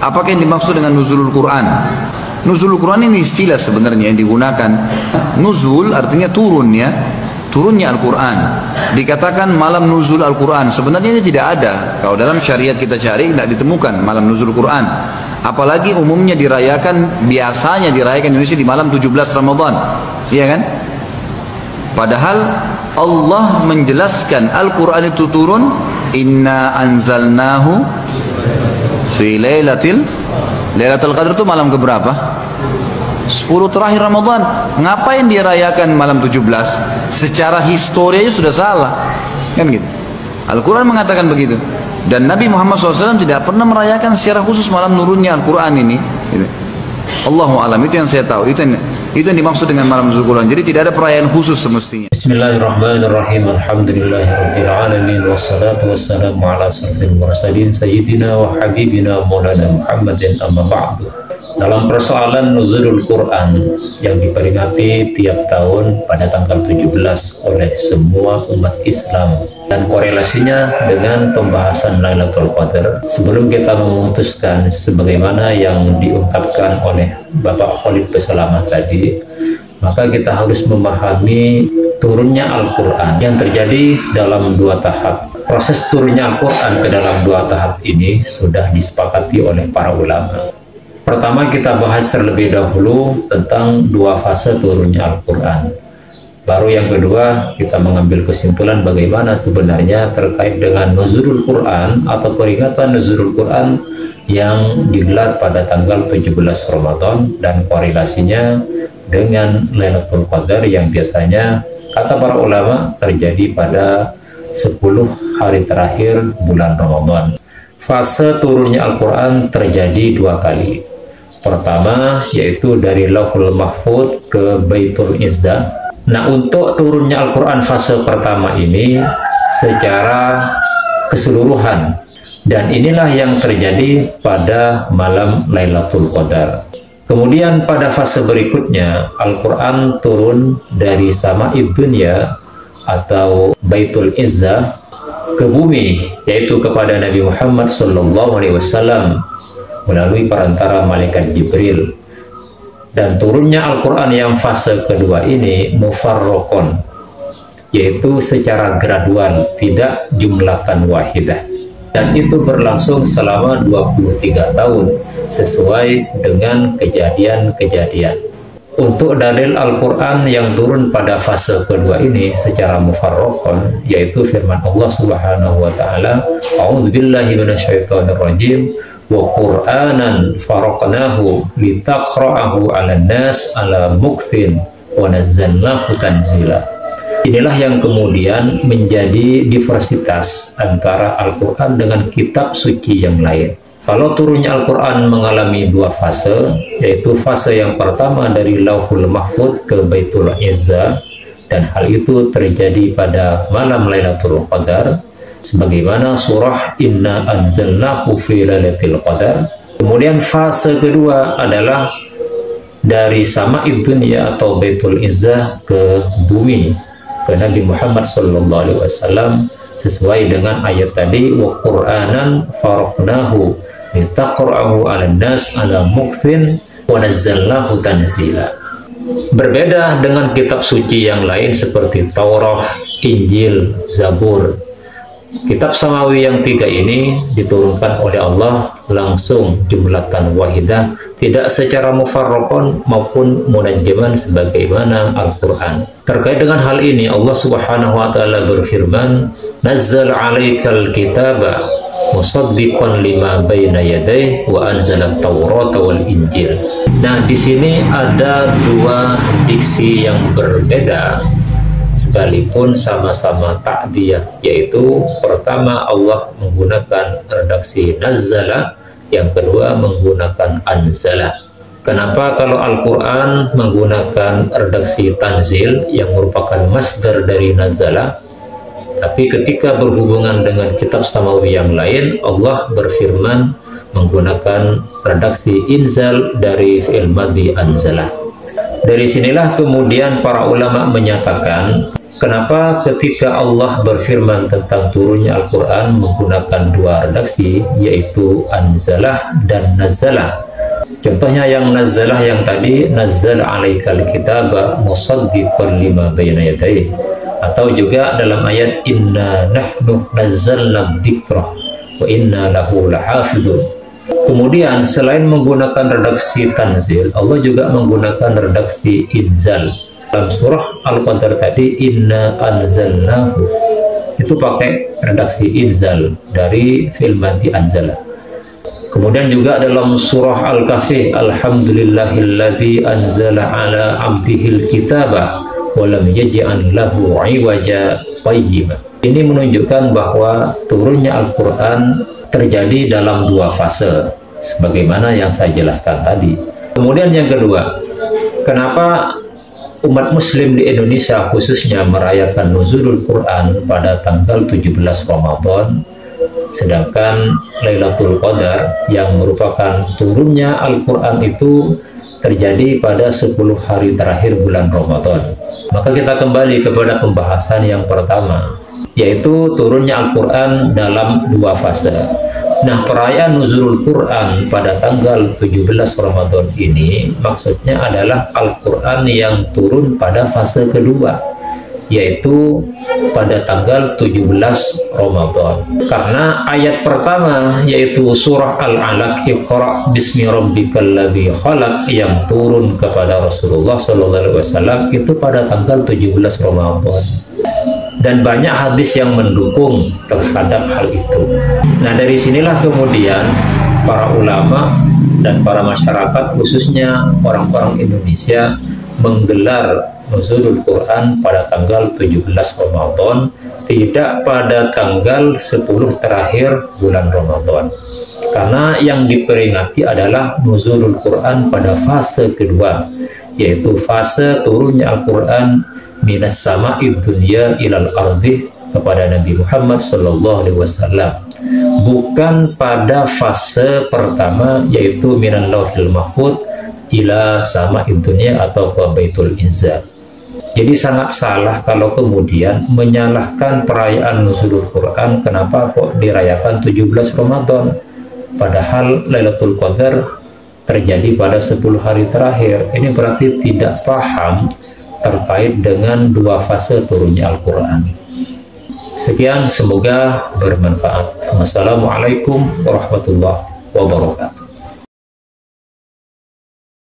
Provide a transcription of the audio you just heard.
Apakah yang dimaksud dengan nuzulul Quran? Nuzulul Quran ini istilah sebenarnya yang digunakan. Nuzul artinya turun ya, turunnya Al-Quran. Dikatakan malam nuzul Al-Quran, sebenarnya ini tidak ada. Kalau dalam syariat kita cari tidak ditemukan malam nuzul Quran. Apalagi umumnya dirayakan, biasanya dirayakan Indonesia di malam 17 Ramadan, iya kan? Padahal Allah menjelaskan Al-Quran itu turun, inna anzalnahu fi Lailatul Qadar, itu malam keberapa? 10 terakhir Ramadan. Ngapain dia rayakan malam 17? Secara historianya sudah salah, kan gitu. Al-Quran mengatakan begitu. Dan Nabi Muhammad SAW tidak pernah merayakan secara khusus malam nurunnya Al-Quran ini gitu. Allahu alam, itu yang saya tahu, itu yang dimaksud dengan malam nuzul Quran. Jadi tidak ada perayaan khusus semestinya. Bismillahirrahmanirrahim. Alhamdulillahirabbil alamin wassalatu wassalamu ala asrofil mursalin sayyidina wa habibina maulana Muhammadin, amma ba'du. Dalam persoalan nuzulul Quran yang diperingati tiap tahun pada tanggal 17 oleh semua umat Islam dan korelasinya dengan pembahasan Lailatul Qadar, sebelum kita memutuskan sebagaimana yang diungkapkan oleh Bapak Khalid Peselama tadi, maka kita harus memahami turunnya Al-Quran yang terjadi dalam dua tahap. Proses turunnya Al-Quran ke dalam dua tahap ini sudah disepakati oleh para ulama. Pertama, kita bahas terlebih dahulu tentang dua fase turunnya Al-Quran. Baru yang kedua, kita mengambil kesimpulan bagaimana sebenarnya terkait dengan nuzulul Quran atau peringatan nuzulul Quran yang digelar pada tanggal 17 Ramadan dan korelasinya dengan Lailatul Qadar yang biasanya, kata para ulama, terjadi pada 10 hari terakhir bulan Ramadan. Fase turunnya Al-Quran terjadi dua kali. Pertama, yaitu dari Lauhul Mahfuz ke Baitul Izzah. Nah, untuk turunnya Al-Quran fase pertama ini secara keseluruhan, dan inilah yang terjadi pada malam Lailatul Qadar. Kemudian pada fase berikutnya, Al-Quran turun dari Sama'id Dunya atau Baitul Izzah ke bumi, yaitu kepada Nabi Muhammad SAW melalui perantara malaikat Jibril. Dan turunnya Al-Quran yang fase kedua ini mufarrokon, yaitu secara gradual, tidak jumlatan wahidah, dan itu berlangsung selama 23 tahun sesuai dengan kejadian-kejadian. Untuk dalil Al-Quran yang turun pada fase kedua ini secara mufarrokon, yaitu firman Allah Subhanahu wa Ta'ala, a'udzubillahi minasyaitonirrajim, wa Qur'anan faraqnahu litaqra'ahu 'alan nas 'ala mukthin wa nazzalnahu tanzila. Inilah yang kemudian menjadi diversitas antara Al-Quran dengan kitab suci yang lain. Kalau turunnya Al-Quran mengalami dua fase, yaitu fase yang pertama dari Lauhul Mahfuz ke Baitul Izzah, dan hal itu terjadi pada malam Lailatul Qadar, sebagaimana surah Inna anzalnahu fi Lailatul Qadar. Kemudian fase kedua adalah dari Sama'id Dunya atau Baitul Izzah ke bumi, ke Nabi Muhammad SAW, sesuai dengan ayat tadi, wa Qur'anan faraqnahu litaqra'ahu 'alan nas 'ala mukthin wa nazzalnahu tanzila. Berbeda dengan kitab suci yang lain seperti Taurat, Injil, Zabur. Kitab samawi yang tiga ini diturunkan oleh Allah langsung jumlatan wahidah, tidak secara mufarraqon maupun munajjaman sebagaimana Al-Quran. Terkait dengan hal ini, Allah Subhanahu wa Ta'ala berfirman, nazzal 'alaikal kitaba musaddiqan lima baina yadayhi wa anzala at-taurata wal injil. Nah, di sini ada dua diksi yang berbeda sekalipun sama-sama ta'diyah, yaitu pertama Allah menggunakan redaksi nazzala, yang kedua menggunakan anzala. Kenapa kalau Al-Quran menggunakan redaksi tanzil yang merupakan masdar dari nazala, tapi ketika berhubungan dengan kitab samawi yang lain, Allah berfirman menggunakan redaksi inzal dari fi'il madhi anzala. Dari sinilah kemudian para ulama menyatakan kenapa ketika Allah berfirman tentang turunnya Al-Quran menggunakan dua redaksi, yaitu anzalah dan nazzalah. Contohnya yang nazzalah yang tadi, nazzala alaikal kitaba musaddiqan lima bayna yadayhi, atau juga dalam ayat inna nahnu nazzalna dzikra wa inna lahu lahafidun. Kemudian selain menggunakan redaksi tanzil, Allah juga menggunakan redaksi inzal. Dalam surah Al-Qadr tadi inna anzalnahu, itu pakai redaksi inzal dari fi'il madhi anzala. Kemudian juga dalam surah Al-Kahfi, alhamdulillahilladzi anzala ala abdihil kitaba wa lam yaj'al lahu 'iwaja qayyima. Ini menunjukkan bahwa turunnya Al-Qur'an terjadi dalam dua fase sebagaimana yang saya jelaskan tadi. Kemudian yang kedua, kenapa umat muslim di Indonesia khususnya merayakan nuzulul Quran pada tanggal 17 Ramadan, sedangkan Lailatul Qadar yang merupakan turunnya Al-Quran itu terjadi pada 10 hari terakhir bulan Ramadan. Maka kita kembali kepada pembahasan yang pertama, yaitu turunnya Al-Quran dalam dua fase. Nah, perayaan nuzulul Quran pada tanggal 17 Ramadan ini maksudnya adalah Al-Quran yang turun pada fase kedua, yaitu pada tanggal 17 Ramadan. Karena ayat pertama yaitu surah Al-Alaq, Iqra bismi rabbikal ladzi khalaq, yang turun kepada Rasulullah SAW itu pada tanggal 17 Ramadan. Dan banyak hadis yang mendukung terhadap hal itu. Nah, dari sinilah kemudian para ulama dan para masyarakat, khususnya orang-orang Indonesia, menggelar nuzulul Quran pada tanggal 17 Ramadan, tidak pada tanggal 10 terakhir bulan Ramadan. Karena yang diperingati adalah nuzulul Quran pada fase kedua, yaitu fase turunnya Al-Quran minas sama'id dunya ilal ardi kepada Nabi Muhammad SAW, bukan pada fase pertama yaitu minan lauhil mahfud ila sama'id dunya atau ke Baitul Izzah. Jadi sangat salah kalau kemudian menyalahkan perayaan nuzulul Quran kenapa kok dirayakan 17 Ramadan, padahal Lailatul Qadar terjadi pada 10 hari terakhir. Ini berarti tidak paham terkait dengan dua fase turunnya Al-Quran. Sekian, semoga bermanfaat. Wassalamualaikum warahmatullahi wabarakatuh.